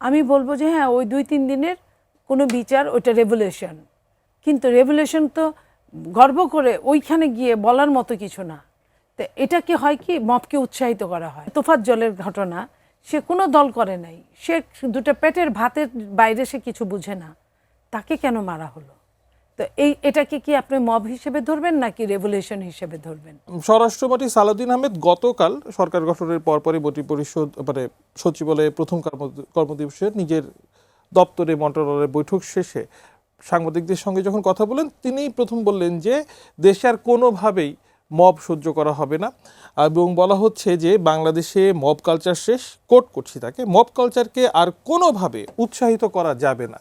আমি বলবো যে হ্যাঁ ওই 2-3 দিনের কোনো বিচার ওইটা রেভুলেশন, কিন্তু রেভুলেশন তো গর্ব করে ওইখানে গিয়ে বলার মতো কিছু না। তো এটা কি হয় কি মবকে উৎসাহিত করা হয়। তোফাজ্জলের ঘটনা, সে কোনো দল করে নাই, সে দুটো পেটের ভাতের বাইরে সে কিছু বুঝে না, তাকে কেন মারা হলো? তো এটাকে কি আপনি মব হিসেবে ধরবেন নাকি রেভুলেশন হিসেবে ধরবেন? স্বরাষ্ট্রমন্ত্রী সালাউদ্দিন আহমেদ গতকাল সরকার গঠনের পরপরই মন্ত্রিপরিষদ সচিবালয়ে প্রথম কর্মদিবসে নিজের দপ্তরে মন্ত্রণালয়ের বৈঠক শেষে সাংবাদিকদের সঙ্গে যখন কথা বলেন, তিনি প্রথম বললেন যে দেশে আর কোনোভাবেই মব সহ্য করা হবে না, এবং বলা হচ্ছে যে বাংলাদেশে মব কালচার শেষ। কোট করছি তাকে, মব কালচারকে আর কোনোভাবে উৎসাহিত করা যাবে না।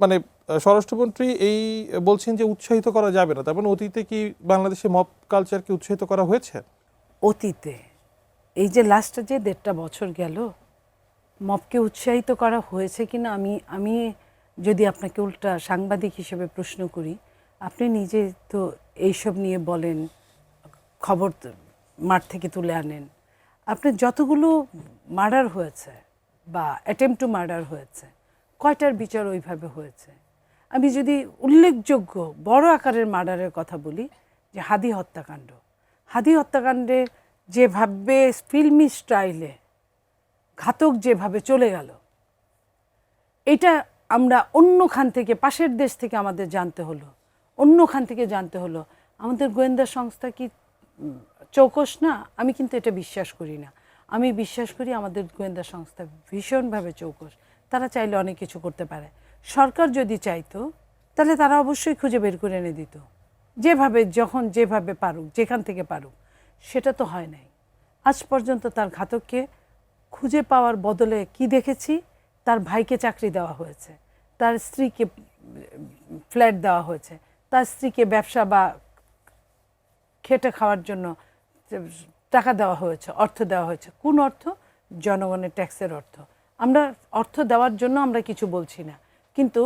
মানে স্বরাষ্ট্রমন্ত্রী এই বলছেন যে উৎসাহিত করা যাবে না। তার মানে অতীতে কি বাংলাদেশে মব কালচারকে উৎসাহিত করা হয়েছে? অতীতে এই যে লাস্টে যে 1.5 বছর গেল, মবকে উৎসাহিত করা হয়েছে কিনা আমি যদি আপনাকে উল্টা সাংবাদিক হিসেবে প্রশ্ন করি, আপনি নিজে তো এইসব নিয়ে বলেন, খবর মাঠ থেকে তুলে আনেন, আপনি যতগুলো মার্ডার হয়েছে বা অ্যাটেম্প টু মার্ডার হয়েছে, কয়টার বিচার ওইভাবে হয়েছে? আমি যদি উল্লেখযোগ্য বড় আকারের মার্ডারের কথা বলি, যে হাদি হত্যাকাণ্ড, হাদি হত্যাকাণ্ডে যেভাবে ফিল্মি স্টাইলে ঘাতক যেভাবে চলে গেল, এটা আমরা অন্যখান থেকে, পাশের দেশ থেকে আমাদের জানতে হলো, অন্যখান থেকে জানতে হলো। আমাদের গোয়েন্দা সংস্থা কি চৌকস না? আমি কিন্তু এটা বিশ্বাস করি না। আমি বিশ্বাস করি আমাদের গোয়েন্দা সংস্থা ভীষণভাবে চৌকস। তারা চাইলে অনেক কিছু করতে পারে। সরকার যদি চাইতো তাহলে তারা অবশ্যই খুঁজে বের করে এনে দিত, যেভাবে যখন যেভাবে পারুক, যেখান থেকে পারুক। সেটা তো হয় নাই। আজ পর্যন্ত তার ঘাতককে খুঁজে পাওয়ার বদলে কি দেখেছি? তার ভাইকে চাকরি দেওয়া হয়েছে, তার স্ত্রীকে ফ্ল্যাট দেওয়া হয়েছে, তার স্ত্রীকে ব্যবসা বা খেটে খাওয়ার জন্য টাকা দেওয়া হয়েছে, অর্থ দেওয়া হয়েছে। কোন অর্থ? জনগণের ট্যাক্সের অর্থ। আমরা অর্থ দেওয়ার জন্য আমরা কিছু বলছি না, কিন্তু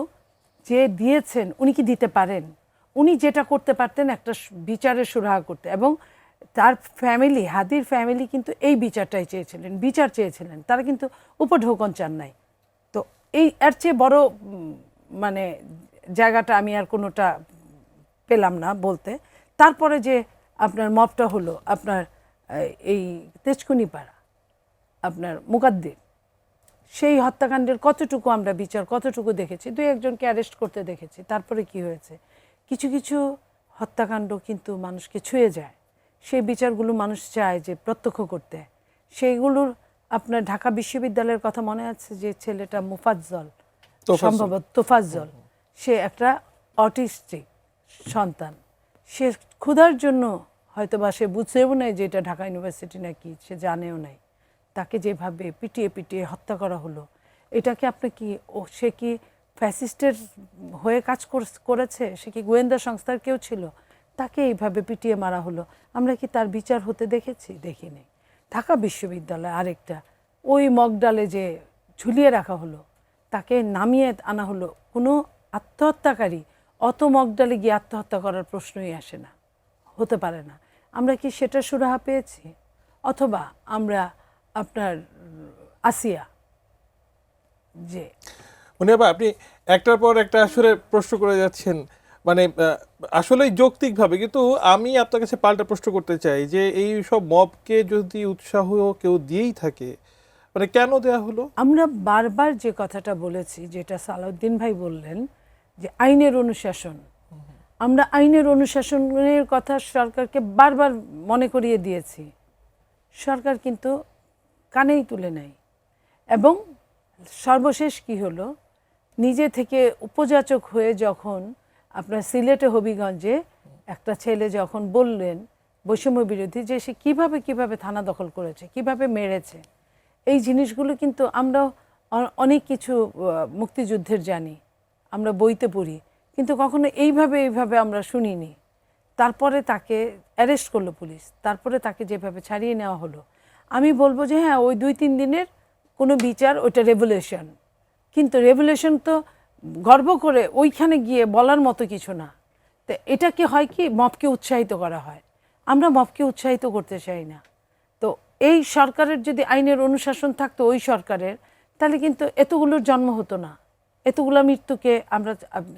যে দিয়েছেন উনি কি দিতে পারেন? উনি যেটা করতে পারতেন একটা বিচারের সুরাহা করতে, এবং তার ফ্যামিলি, হাদির ফ্যামিলি কিন্তু এই বিচারটাই চেয়েছিলেন, বিচার চেয়েছিলেন। তারা কিন্তু উপঢৌকন চান নাই। তো এই এর চেয়ে বড় মানে জায়গাটা আমি আর কোনোটা পেলাম না বলতে। তারপরে যে আপনার মবটা হলো আপনার এই তেজকুনিপাড়া, আপনার মুকাদ্দির, সেই হত্যাকাণ্ডের কতটুকু আমরা বিচার, কতটুকু দেখেছি? 2-1জনকে অ্যারেস্ট করতে দেখেছি। তারপরে কি হয়েছে? কিছু কিছু হত্যাকাণ্ড কিন্তু মানুষকে ছুঁয়ে যায়, সেই বিচারগুলো মানুষ চায় যে প্রত্যক্ষ করতে। সেইগুলোর আপনার ঢাকা বিশ্ববিদ্যালয়ের কথা মনে আছে, যে ছেলেটা মুফাজ্জল, সম্ভবত তোফাজ্জল, সে একটা অটিস্টিক সন্তান। সে ক্ষুধার জন্য হয়তো বা সে বুঝতেও নেই যে এটা ঢাকা ইউনিভার্সিটি নাকি, সে জানেও নাই। তাকে যেভাবে পিটিয়ে পিটিয়ে হত্যা করা হলো, এটাকে আপনি কি, সে কি ফ্যাসিস্টের হয়ে কাজ করেছে? সে কি গোয়েন্দা সংস্থার কেউ ছিল? তাকে এইভাবে পিটিয়ে মারা হলো, আমরা কি তার বিচার হতে দেখেছি? দেখিনি। ঢাকা বিশ্ববিদ্যালয় আরেকটা, ওই মগডালে যে ঝুলিয়ে রাখা হলো, তাকে নামিয়ে আনা হলো। কোনো আত্মহত্যাকারী অত মগডালে গিয়ে আত্মহত্যা করার প্রশ্নই আসে না, হতে পারে না। আমরা কি সেটা সুরাহা পেয়েছি? অথবা আমরা আপনার আসিয়া, যে আপনি একটার পর একটা আসলে প্রশ্ন করে যাচ্ছেন, মানে আসলে যৌক্তিকভাবে, কিন্তু আমি আপনার কাছে পাল্টা প্রশ্ন করতে চাই যে এই সব মবকে যদি উৎসাহ কেউ দিয়েই থাকে, মানে কেন দেয়া হলো? আমরা বারবার যে কথাটা বলেছি, যেটা সালাউদ্দিন ভাই বললেন, যে আইনের অনুশাসন, আমরা আইনের অনুশাসনের কথা সরকারকে বারবার মনে করিয়ে দিয়েছি। সরকার কিন্তু কানেই তুলে নেয়। এবং সর্বশেষ কি হলো, নিজে থেকে উপযাচক হয়ে যখন আপনার সিলেটে হবিগঞ্জে একটা ছেলে যখন বললেন বৈষম্য বিরোধী, যে সে কিভাবে থানা দখল করেছে, কিভাবে মেরেছে, এই জিনিসগুলো কিন্তু আমরা অনেক কিছু মুক্তিযুদ্ধের জানি, আমরা বইতে পড়ি, কিন্তু কখনো এইভাবে আমরা শুনিনি। তারপরে তাকে অ্যারেস্ট করলো পুলিশ, তারপরে তাকে যেভাবে ছাড়িয়ে নেওয়া হলো, আমি বলবো যে হ্যাঁ ওই 2-3 দিনের কোনো বিচার ওইটা রেভুলেশন, কিন্তু রেভুলেশন তো গর্ব করে ওইখানে গিয়ে বলার মতো কিছু না। তো এটা কি হয় কি মবকে উৎসাহিত করা হয়, আমরা মবকে উৎসাহিত করতে চাই না। তো এই সরকারের যদি আইনের অনুশাসন থাকতো ওই সরকারের, তাহলে কিন্তু এতগুলোর জন্ম হতো না, এতগুলো মৃত্যুকে আমরা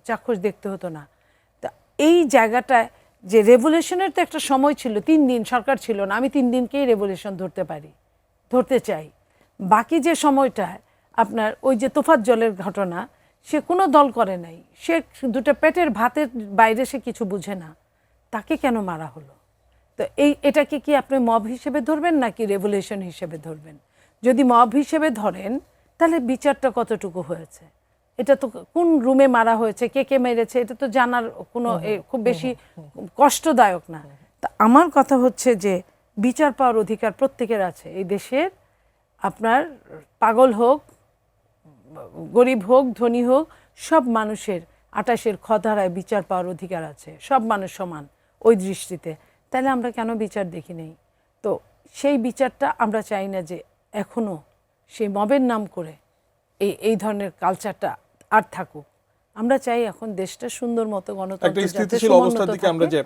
চাক্ষুষ দেখতে হতো না। তা এই জায়গাটায় যে রেভলিউশনের তো একটা সময় ছিল, 3 দিন সরকার ছিল না, আমি 3 দিনকেই রেভলিউশন ধরতে চাই। বাকি যে সময়টায় আপনার ওই যে তোফাজ্জলের ঘটনা, সে কোনো দল করে নাই, সে দুটো পেটের ভাতের বাইরে সে কিছু বুঝে না, তাকে কেন মারা হলো? তো এটাকে কি আপনি মব হিসেবে ধরবেন নাকি রেভলিউশন হিসেবে ধরবেন? যদি মব হিসেবে ধরেন তাহলে বিচারটা কতটুকু হয়েছে? এটা তো কোন রুমে মারা হয়েছে, কে কে মেরেছে, এটা তো জানার কোনো খুব বেশি কষ্টদায়ক না। তা আমার কথা হচ্ছে যে বিচার পাওয়ার অধিকার প্রত্যেকের আছে এই দেশের। আপনার পাগল হোক, গরিব হোক, ধনী হোক, সব মানুষের 28-এর খধারায় বিচার পাওয়ার অধিকার আছে, সব মানুষ সমান ওই দৃষ্টিতে। তাহলে আমরা কেন বিচার দেখি নেই? তো সেই বিচারটা আমরা চাই না যে এখনো সেই মবের নাম করে এই ধরনের কালচারটা আর থাকুক। আমরা চাই এখন দেশটা সুন্দর মতো একটা গণতন্ত্র যাতে স্থিতিশীল সমুন্নত অবস্থার দিকে আমরা থাকে। যাই।